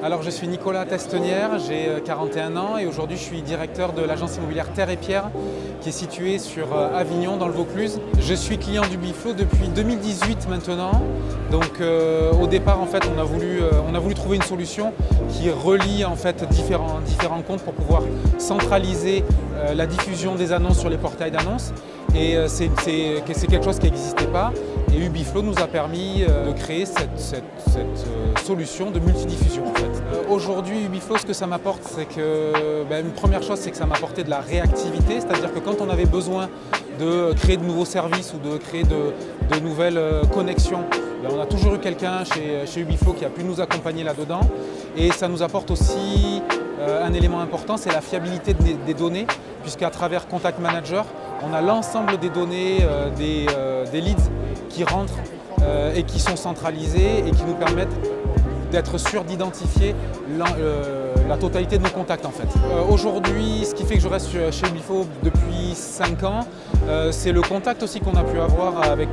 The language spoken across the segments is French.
Alors je suis Nicolas Testenière, j'ai 41 ans et aujourd'hui je suis directeur de l'agence immobilière Terre et Pierre qui est située sur Avignon dans le Vaucluse. Je suis client d'Ubiflow depuis 2018 maintenant. Donc au départ en fait on a voulu trouver une solution qui relie en fait différents comptes pour pouvoir centraliser la diffusion des annonces sur les portails d'annonces. Et c'est quelque chose qui n'existait pas. Et Ubiflow nous a permis de créer cette solution de multidiffusion en fait. Aujourd'hui Ubiflow, ce que ça m'apporte, c'est que une première chose, c'est que ça m'apportait de la réactivité, c'est-à-dire que quand on avait besoin de créer de nouveaux services ou de créer de nouvelles connexions, on a toujours eu quelqu'un chez Ubiflow qui a pu nous accompagner là-dedans. Et ça nous apporte aussi un élément important, c'est la fiabilité des données, puisqu'à travers Contact Manager, on a l'ensemble des données des leads qui rentrent et qui sont centralisés et qui nous permettent d'être sûrs d'identifier la totalité de nos contacts en fait. Aujourd'hui, ce qui fait que je reste chez Ubiflow depuis 5 ans, c'est le contact aussi qu'on a pu avoir avec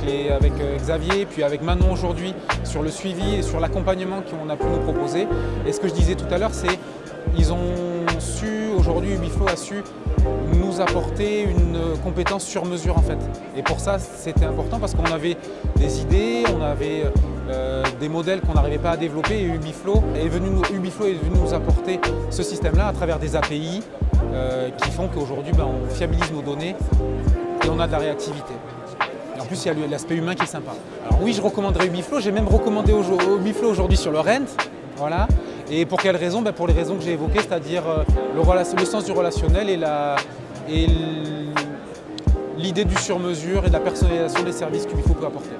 Xavier, puis avec Manon aujourd'hui sur le suivi et sur l'accompagnement qu'on a pu nous proposer. Et ce que je disais tout à l'heure, c'est qu'ils ont su, aujourd'hui Ubiflow a su nous apporter une compétence sur mesure en fait. Et pour ça c'était important parce qu'on avait des idées, on avait des modèles qu'on n'arrivait pas à développer et Ubiflow est venu nous apporter ce système-là à travers des API qui font qu'aujourd'hui on fiabilise nos données et on a de la réactivité. Et en plus il y a l'aspect humain qui est sympa. Alors oui, je recommanderais Ubiflow, j'ai même recommandé Ubiflow aujourd'hui sur le rent. Voilà. Et pour quelles raisons? Pour les raisons que j'ai évoquées, c'est-à-dire le sens du relationnel et l'idée du sur-mesure et de la personnalisation des services qu'Ubiflow peut apporter.